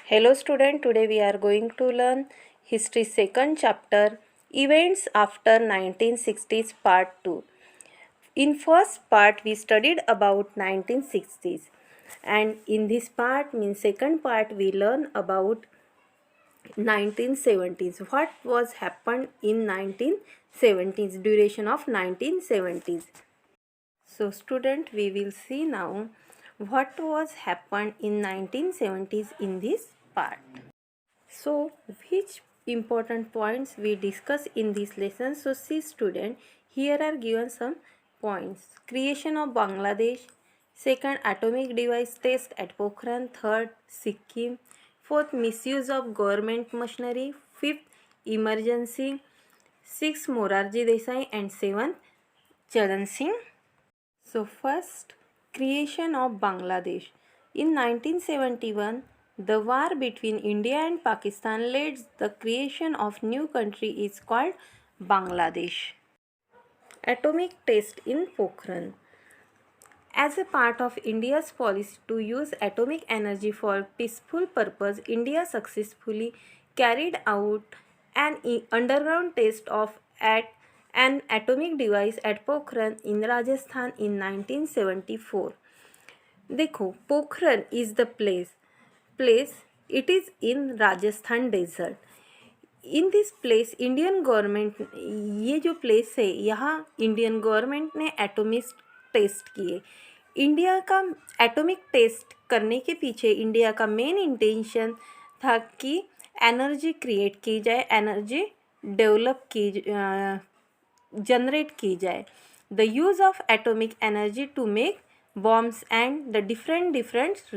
Hello student, today we are going to learn History second chapter Events after 1960s part 2. In first part we studied about 1960s and in this part means second part we learn about 1970s. What was happened in 1970s, duration of 1970s. So student, we will see now what was happened in 1970s in this part. So which important points we discuss in this lesson? So see student, here are given some points. Creation of Bangladesh, second atomic device test at Pokhran, third Sikkim, fourth misuse of government machinery, fifth emergency, sixth Morarji Desai and seventh Charan Singh. So first, creation of Bangladesh. In 1971, the war between India and Pakistan led the creation of new country is called Bangladesh. Atomic test in Pokhran. As a part of India's policy to use atomic energy for peaceful purpose, India successfully carried out an underground test of an atomic device at Pokhran in Rajasthan in 1974. देखो, Pokhran is the place it is in Rajasthan desert. In this place Indian government, ये जो place है यहाँ Indian government ने atomic test किए. India का atomic test करने के पीछे इंडिया का मेन इंटेंशन था कि एनर्जी क्रिएट की जाए, एनर्जी डेवलप की जनरेट की जाए. The use of atomic energy to make bombs and the different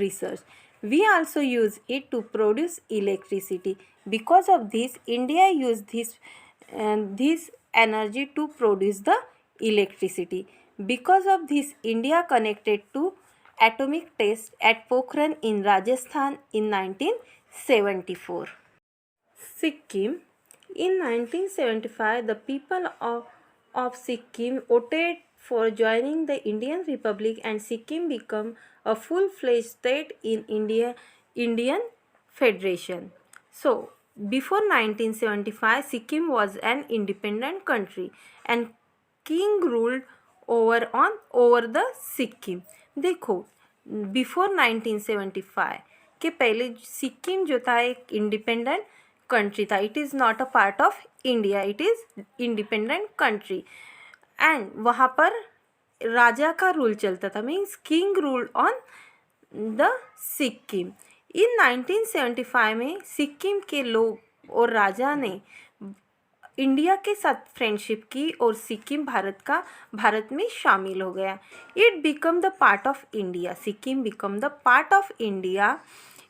research. We also use it to produce electricity. Because of this, India used this energy to produce the electricity. Because of this, India connected to atomic test at Pokhran in Rajasthan in 1974. Sikkim. In 1975, the people of Sikkim voted for joining the Indian Republic and Sikkim became a full-fledged state in Indian Federation. So, before 1975, Sikkim was an independent country and king ruled over the Sikkim. देखो, before 1975 के पहले सिक्किम जो था एक independent country था. It is not a part of India, it is independent country. And वहाँ पर राजा का रूल चलता था, means king rule on the Sikkim. In 1975 में सिक्किम के लोग और राजा ने इंडिया के साथ फ्रेंडशिप की और सिक्किम भारत में शामिल हो गया. It become the part of India. Sikkim become the part of India.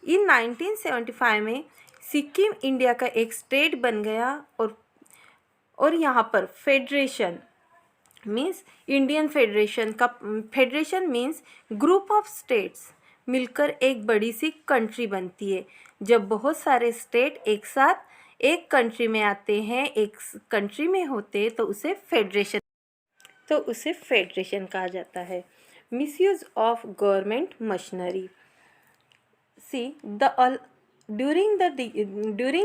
In 1975 में सिक्किम इंडिया का एक स्टेट बन गया और यहाँ पर फेडरेशन मीन्स इंडियन फेडरेशन का federation means group of states मिलकर एक बड़ी सी कंट्री बनती है. जब बहुत सारे स्टेट एक साथ एक कंट्री में आते हैं, एक कंट्री में होते हैं, तो उसे फेडरेशन कहा जाता है. Misuse of government machinery. C during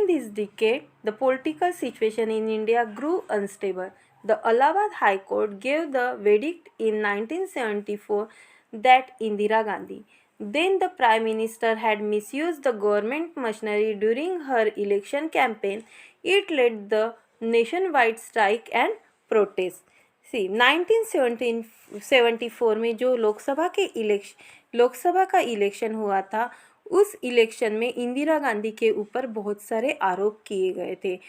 this decade, the political situation in India grew unstable. The Allahabad High Court gave the verdict in 1974 that Indira Gandhi, then the Prime Minister, had misused the government machinery during her election campaign. It led the nationwide strike and protest. See, 1974 में जो लोकसभा का election हुआ था, उस election में इंदिरा गांधी के ऊपर बहुत सारे आरोप किए गए थे.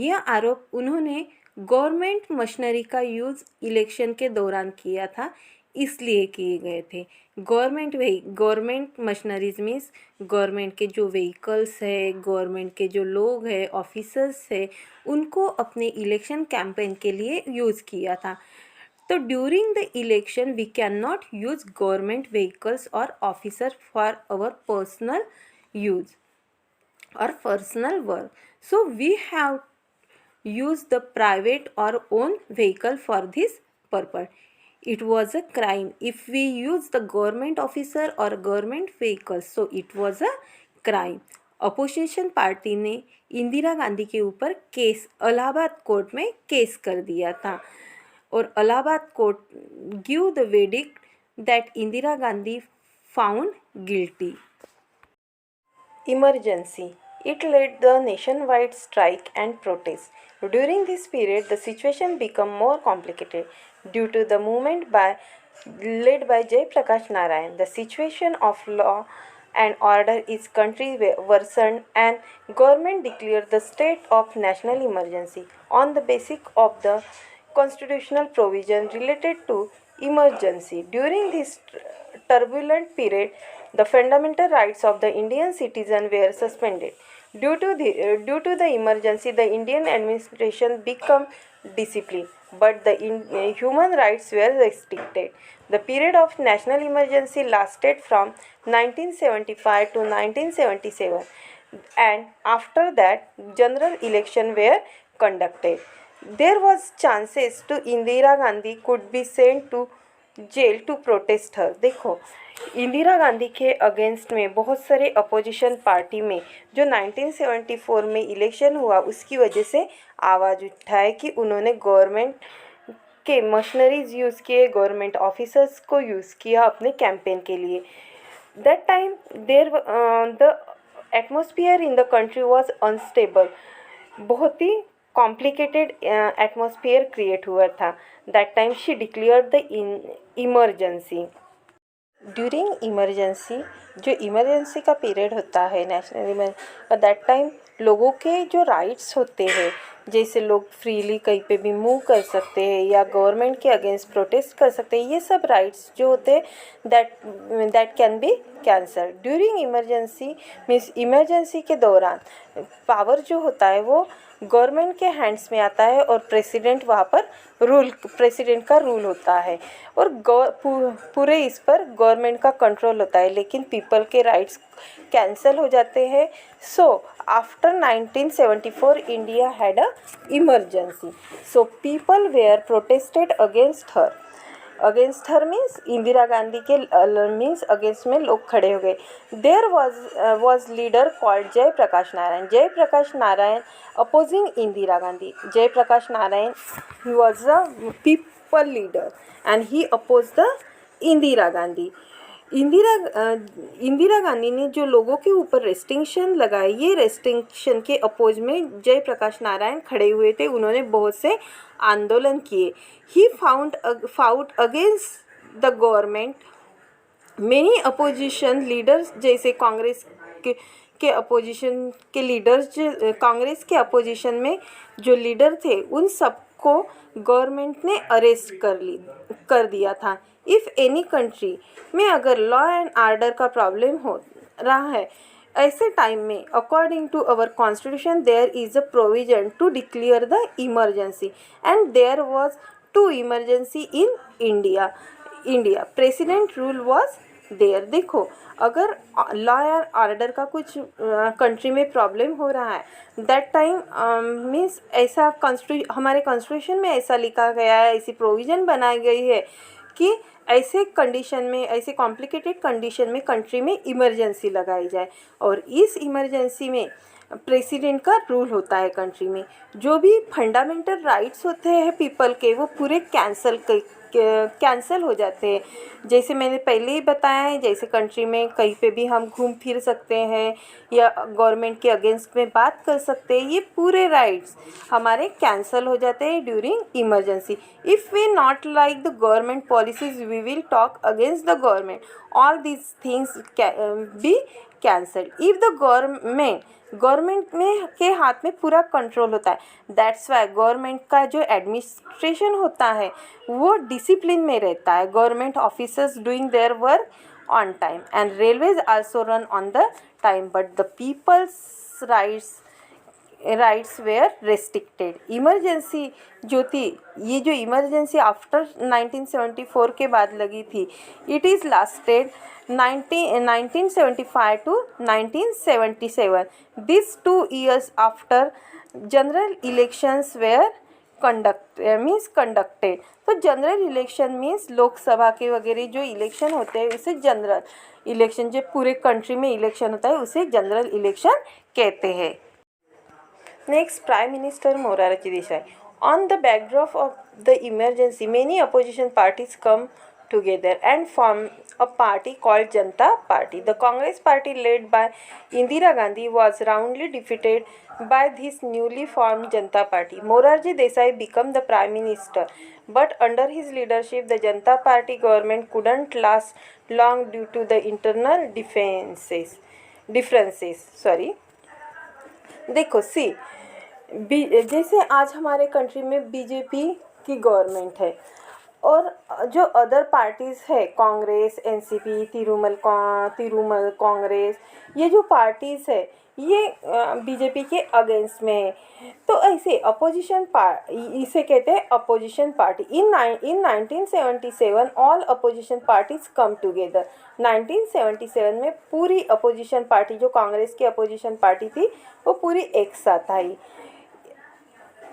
यह आरोप उन्होंने गवर्नमेंट मशीनरी का यूज़ इलेक्शन के दौरान किया था, इसलिए किए गए थे. गवर्नमेंट मशीनरीज मीन्स गवर्नमेंट के जो व्हीकल्स है, गवर्नमेंट के जो लोग हैं, ऑफिसर्स है, उनको अपने इलेक्शन कैंपेन के लिए यूज़ किया था. तो during the election we can not use government vehicles और officer for our personal use और personal work. So we have use the private or own vehicle for this purpose. It was a crime if we use the government officer or government vehicles. So it was a crime. Opposition party ने इंदिरा गांधी के ऊपर case Allahabad court में case कर दिया था और Allahabad court give the verdict that Indira Gandhi found guilty. Emergency. It led the nationwide strike and protest. During this period, the situation became more complicated due to the movement led by Jay Prakash Narayan. The situation of law and order is country worsened and government declared the state of national emergency on the basis of the constitutional provision related to emergency. During this turbulent period, the fundamental rights of the Indian citizen were suspended. Due to the emergency, the Indian administration became disciplined, but the human rights were restricted. The period of national emergency lasted from 1975 to 1977, and after that, general elections were conducted. There was chances to Indira Gandhi could be sent to jail to protest her. देखो, इंदिरा गांधी के against में बहुत सारे opposition party में जो 1974 में election हुआ उसकी वजह से आवाज़ उठाए कि उन्होंने गवर्नमेंट के मशीनरीज यूज़ किए, गवर्नमेंट ऑफिसर्स को यूज़ किया अपने कैंपेन के लिए। That time there the atmosphere in the country was unstable, बहुत ही कॉम्प्लिकेटेड एटमॉस्फेयर क्रिएट हुआ था। That time she declare the emergency. During emergency, जो इमरजेंसी का पीरियड होता है नेशनल दैट टाइम लोगों के जो राइट्स होते हैं, जैसे लोग फ्रीली कहीं पे भी मूव कर सकते हैं या गवर्नमेंट के अगेंस्ट प्रोटेस्ट कर सकते हैं, ये सब राइट्स जो होते हैं that can be cancel. During emergency means emergency के दौरान पावर जो होता है वो गवर्नमेंट के हैंड्स में आता है और प्रेसिडेंट वहाँ पर प्रेसिडेंट का रूल होता है और पूरे इस पर गवर्नमेंट का कंट्रोल होता है, लेकिन पीपल के राइट्स कैंसल हो जाते हैं। So after 1974 India had a emergency, so people were protested against her means Indira Gandhi के मीन्स अगेंस्ट में लोग खड़े हो गए। There was leader called Jayaprakash Narayan opposing Indira Gandhi. Jayaprakash Narayan he was a people leader and he oppose the Indira Gandhi. Indira Gandhi ने जो लोगों के ऊपर रेस्ट्रिक्शन लगाए, ये रेस्ट्रिक्शन के अपोज में जयप्रकाश नारायण खड़े हुए थे। उन्होंने बहुत से आंदोलन किए। He fought against the government. Many opposition leaders, जैसे कांग्रेस के अपोजिशन के लीडर्स, कांग्रेस के अपोजिशन में जो लीडर थे उन सबको गवर्नमेंट ने अरेस्ट कर दिया था। इफ़ एनी कंट्री में अगर लॉ एंड ऑर्डर का प्रॉब्लम हो रहा है, ऐसे टाइम में according to our constitution there is a provision to declare the emergency and there was two emergency in India. President rule was there. देखो, अगर लॉ एंड ऑर्डर का कुछ कंट्री में प्रॉब्लम हो रहा है, दैट टाइम मीन्स ऐसा हमारे कॉन्स्टिट्यूशन में ऐसा लिखा गया है, ऐसी प्रोविज़न बनाई गई है कि ऐसे कंडीशन में, ऐसे कॉम्प्लिकेटेड कंडीशन में कंट्री में इमरजेंसी लगाई जाए और इस इमरजेंसी में प्रेसिडेंट का रूल होता है कंट्री में। जो भी फंडामेंटल राइट्स होते हैं पीपल के, वो पूरे कैंसल हो जाते हैं। जैसे मैंने पहले ही बताया है, जैसे कंट्री में कहीं पे भी हम घूम फिर सकते हैं या गवर्नमेंट के अगेंस्ट में बात कर सकते हैं, ये पूरे राइट्स हमारे कैंसल हो जाते हैं during emergency. If we not like the government policies we will talk against the government. All these things be cancelled. If the government में के हाथ में पूरा कंट्रोल होता है। दैट्स वाई गवर्नमेंट का जो एडमिनिस्ट्रेशन होता है वो डिसिप्लिन में रहता है। Government officers doing their work on time and railways also run on the time, but the people's rights were restricted. Emergency जो थी, ये जो इमरजेंसी आफ्टर 1974 के बाद लगी थी, it is lasted 1975 to 1977. These 2 years after general elections were conducted. तो general election means Lok Sabha के वगैरह जो इलेक्शन होते हैं उसे जनरल इलेक्शन, जो पूरे कंट्री में इलेक्शन होता है उसे जनरल इलेक्शन कहते हैं। Next, prime minister Morarji Desai. On the backdrop of the emergency many opposition parties come together and form a party called Janata Party. The Congress party led by Indira Gandhi was roundly defeated by this newly formed Janata Party. Morarji Desai became the prime minister, but under his leadership the Janata Party government couldn't last long due to the internal differences. देखो सी जैसे आज हमारे country में BJP की government है और जो other parties है कांग्रेस, एनसीपी, तिरुमल कांग्रेस, ये जो पार्टीज़ है ये बीजेपी के अगेंस्ट में है। तो ऐसे अपोजिशन इसे कहते हैं अपोजिशन पार्टी। इन 1977 all opposition parties come together. 1977 में पूरी अपोजिशन पार्टी जो कांग्रेस की अपोजिशन पार्टी थी वो पूरी एक साथ आई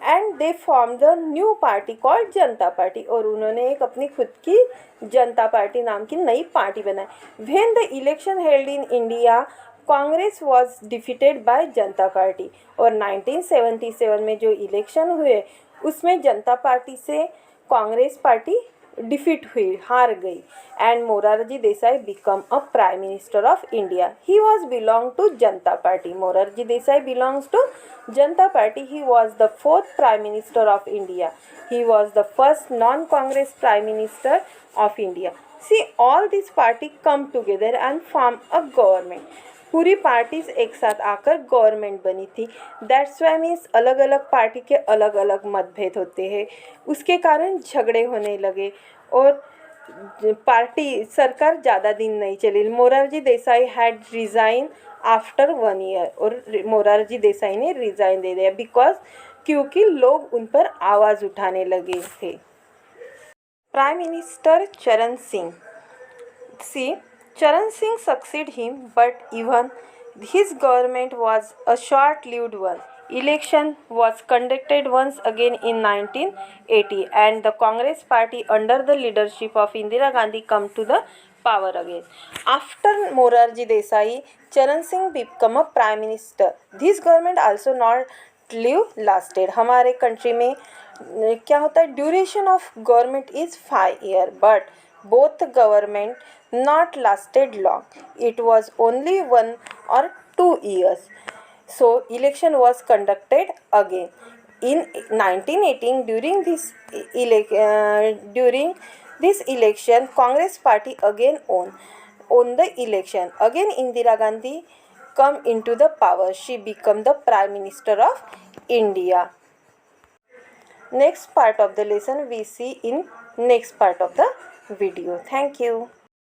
and they form the new party called Janata party, और उन्होंने एक अपनी खुद की जनता पार्टी नाम की नई पार्टी बनाई। When the election held in India Congress was defeated by Janata party, और 1977 में जो इलेक्शन हुए उसमें जनता पार्टी से कांग्रेस पार्टी डिफीट हुई, हार गई and Morarji Desai become a prime minister of India. He was belong to Janata Party. Morarji Desai belongs to Janata Party. He was the fourth prime minister of India. He was the first non Congress prime minister of India. See all this party come together and form a government. पूरी parties एक साथ आकर government बनी थी। That's why means अलग अलग party के अलग अलग मतभेद होते हैं, उसके कारण झगड़े होने लगे और पार्टी सरकार ज़्यादा दिन नहीं चली। Morarji Desai had resign after 1 year, और मोरारजी देसाई ने रिज़ाइन दे दिया क्योंकि लोग उन पर आवाज़ उठाने लगे थे। प्राइम मिनिस्टर चरण सिंह। सी Charan Singh succeeded him, but even his government was a short-lived one. Election was conducted once again in 1980, and the Congress party under the leadership of Indira Gandhi come to the power again. After Morarji Desai, Charan Singh became a prime minister. This government also not live lasted. हमारे country में क्या होता है, duration of government is 5 years, but both government not lasted long. It was only 1 or 2 years. So election was conducted again in 1918. During this election Congress party again won the election. Again Indira Gandhi come into the power. She become the prime minister of India. Next part of the lesson we see in next part of the video. Thank you.